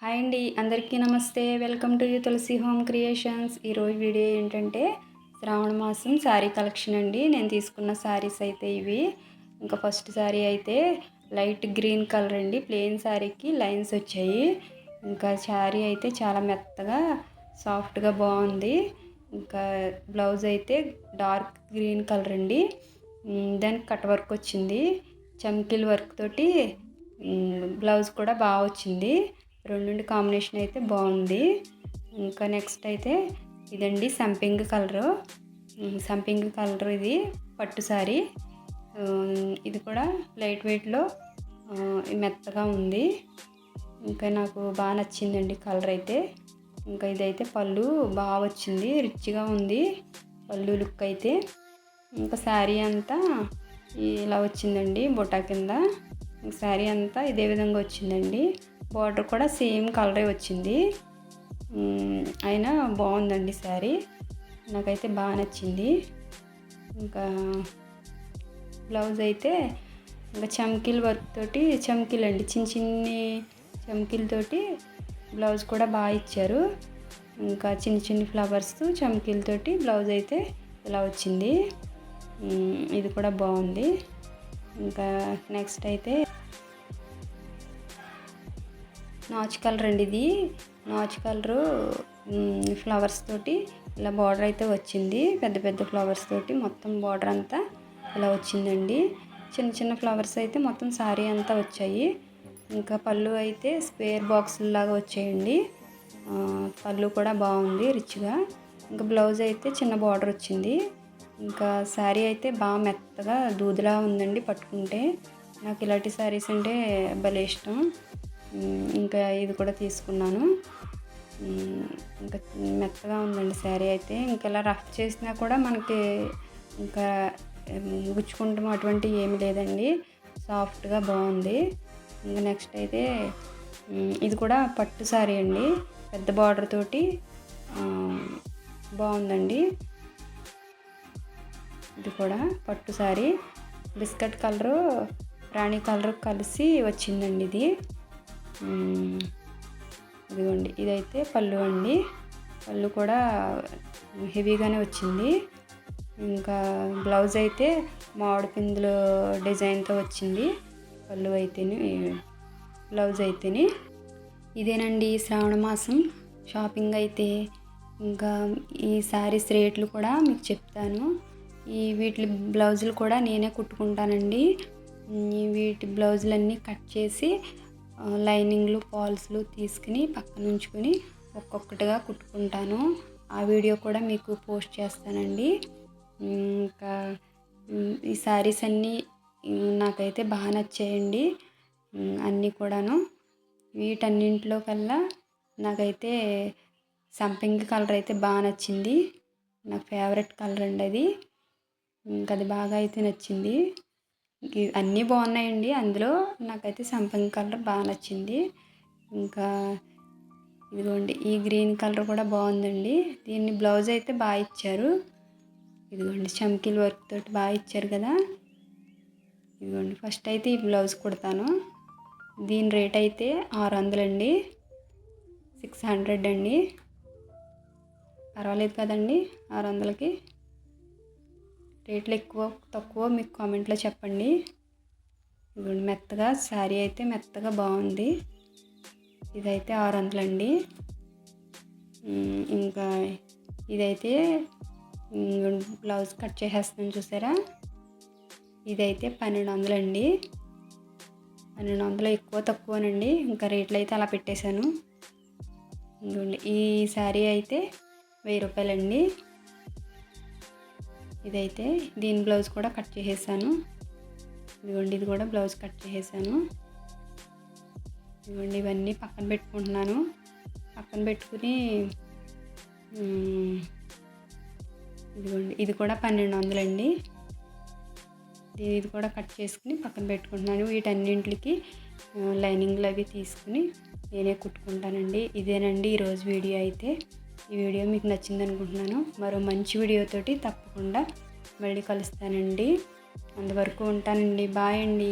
Hi అండి, అందరికీ నమస్తే. Welcome to Tulasi home creations. ఈరోజు వీడియో ఏంటంటే శ్రావణ మాసం శారీ కలెక్షన్ అండి. నేను తీసుకున్న శారీస్ అయితే ఇవి. ఇంకా ఫస్ట్ శారీ అయితే లైట్ గ్రీన్ కలర్ అండి. ప్లెయిన్ శారీకి లైన్స్ వచ్చాయి. ఇంకా శారీ అయితే చాలా మెత్తగా సాఫ్ట్గా బాగుంది. ఇంకా బ్లౌజ్ అయితే డార్క్ గ్రీన్ కలర్ అండి. దానికి కట్ వర్క్ వచ్చింది. చమ్కీల్ వర్క్ తోటి బ్లౌజ్ కూడా బాగా వచ్చింది. రెండింటి కాంబినేషన్ అయితే బాగుంది. ఇంకా నెక్స్ట్ అయితే ఇదండి సంపింగ్ కలరు. సంపింగ్ కలర్ ఇది పట్టు శారీ. ఇది కూడా లైట్ వెయిట్లో మెత్తగా ఉంది. ఇంకా నాకు బాగా నచ్చిందండి కలర్ అయితే. ఇంకా ఇదైతే పళ్ళు బాగా వచ్చింది, రిచ్గా ఉంది పళ్ళు లుక్ అయితే. ఇంకా శారీ అంతా ఇలా వచ్చిందండి బొటా కింద. శారీ అంతా ఇదే విధంగా వచ్చిందండి. బార్డర్ కూడా సేమ్ కలరే వచ్చింది. అయినా బాగుందండి శారీ, నాకైతే బాగా నచ్చింది. ఇంకా బ్లౌజ్ అయితే ఇంకా చమ్కీల్ వర్క్ తోటి, చమ్కీలు అండి చిన్న చిన్ని చమ్కీలతోటి బ్లౌజ్ కూడా బాగా ఇచ్చారు. ఇంకా చిన్న చిన్న ఫ్లవర్స్ చమ్కీలతోటి బ్లౌజ్ అయితే ఇలా వచ్చింది. ఇది కూడా బాగుంది. ఇంకా నెక్స్ట్ అయితే నాచు కలర్ అండి. ఇది నాచు కలరు ఫ్లవర్స్ తోటి ఇలా బార్డర్ అయితే వచ్చింది. పెద్ద పెద్ద ఫ్లవర్స్ తోటి మొత్తం బార్డర్ అంతా ఇలా వచ్చిందండి. చిన్న చిన్న ఫ్లవర్స్ అయితే మొత్తం శారీ అంతా వచ్చాయి. ఇంకా పళ్ళు అయితే స్క్వేర్ బాక్స్ లాగా వచ్చాయండి. పళ్ళు కూడా బాగుంది రిచ్గా. ఇంకా బ్లౌజ్ అయితే చిన్న బార్డర్ వచ్చింది. ఇంకా శారీ అయితే బాగా మెత్తగా దూదిలా ఉందండి పట్టుకుంటే. నాకు ఇలాంటి శారీస్ అంటే భలే ఇష్టం. ఇంకా ఇది కూడా తీసుకున్నాను. ఇంకా మెత్తగా ఉందండి శారీ అయితే. ఇంకా ఇలా రఫ్ చేసినా కూడా మనకి ఇంకా గుచ్చుకుంటాం అటువంటివి ఏమి లేదండి. సాఫ్ట్గా బాగుంది. ఇంకా నెక్స్ట్ అయితే ఇది కూడా పట్టు శారీ అండి. పెద్ద బార్డర్ తోటి బాగుందండి. ఇది కూడా పట్టు శారీ. బిస్కెట్ కలరు రాణి కలర్ కలిసి వచ్చిందండి ఇది. ఇదిగోండి, ఇదైతే పళ్ళు అండి. పళ్ళు కూడా హెవీగానే వచ్చింది. ఇంకా బ్లౌజ్ అయితే మామిడి పిందులు డిజైన్తో వచ్చింది. పళ్ళు అయితేనే, బ్లౌజ్ అయితేనే. ఇదేనండి శ్రావణ మాసం షాపింగ్ అయితే. ఇంకా ఈ శారీస్ రేట్లు కూడా మీకు చెప్తాను. వీటి బ్లౌజులు కూడా నేనే కుట్టుకుంటానండి. వీటి బ్లౌజులన్నీ కట్ చేసి లైనింగ్లు ఫాల్స్లు తీసుకుని పక్కన ఉంచుకొని ఒక్కొక్కటిగా కుట్టుకుంటాను. ఆ వీడియో కూడా మీకు పోస్ట్ చేస్తానండి. ఇంకా ఈ శారీస్ అన్నీ నాకైతే బాగా నచ్చాయండి. అన్నీ కూడాను. వీటన్నింటిలో కల్లా నాకైతే సంపింగ్ కలర్ అయితే బాగా నచ్చింది. నాకు ఫేవరెట్ కలర్ అండి అది. ఇంకా అది బాగా అయితే నచ్చింది. అన్నీ బాగున్నాయండి. అందులో నాకైతే సంపంగి కలర్ బాగా నచ్చింది. ఇంకా ఇదిగోండి, ఈ గ్రీన్ కలర్ కూడా బాగుందండి. దీన్ని బ్లౌజ్ అయితే బాగా ఇచ్చారు. ఇదిగోండి చమ్కీల్ వర్క్ తోటి బాగా ఇచ్చారు కదా. ఇదిగోండి, ఫస్ట్ అయితే ఈ బ్లౌజ్ కుడతాను. దీని రేట్ అయితే 600 అండి. 600 అండి. పర్వాలేదు కదండి 600కి. రేట్లు ఎక్కువ తక్కువ మీకు కామెంట్లో చెప్పండి. ఇదిగోండి, మెత్తగా శారీ అయితే మెత్తగా బాగుంది. ఇదైతే 600 అండి. ఇంకా ఇదైతే బ్లౌజ్ కట్ చేసేస్తాను చూసారా. ఇదైతే 1200 అండి. 1200 ఎక్కువ తక్కువనండి. ఇంకా రేట్లు అయితే అలా పెట్టేశాను. ఇదిగోండి, ఈ శారీ అయితే 1000 రూపాయలండి. ఇదైతే దీని బ్లౌజ్ కూడా కట్ చేసేసాను. ఇదిగోండి, ఇది కూడా బ్లౌజ్ కట్ చేసేసాను. ఇదిగోండి, ఇవన్నీ పక్కన పెట్టుకుంటున్నాను. పక్కన పెట్టుకుని ఇదిగోండి, ఇది కూడా 1200 అండి. ఇది కూడా కట్ చేసుకుని పక్కన పెట్టుకుంటున్నాను. వీటన్నింటికి లైనింగ్లు అవి తీసుకుని నేనే కుట్టుకుంటానండి. ఇదేనండి ఈరోజు వీడియో అయితే. ఈ వీడియో మీకు నచ్చింది అనుకుంటున్నాను. మరో మంచి వీడియోతోటి తప్పకుండా మళ్ళీ కలుస్తానండి. అంతవరకు ఉంటానండి. బాయ్ అండి.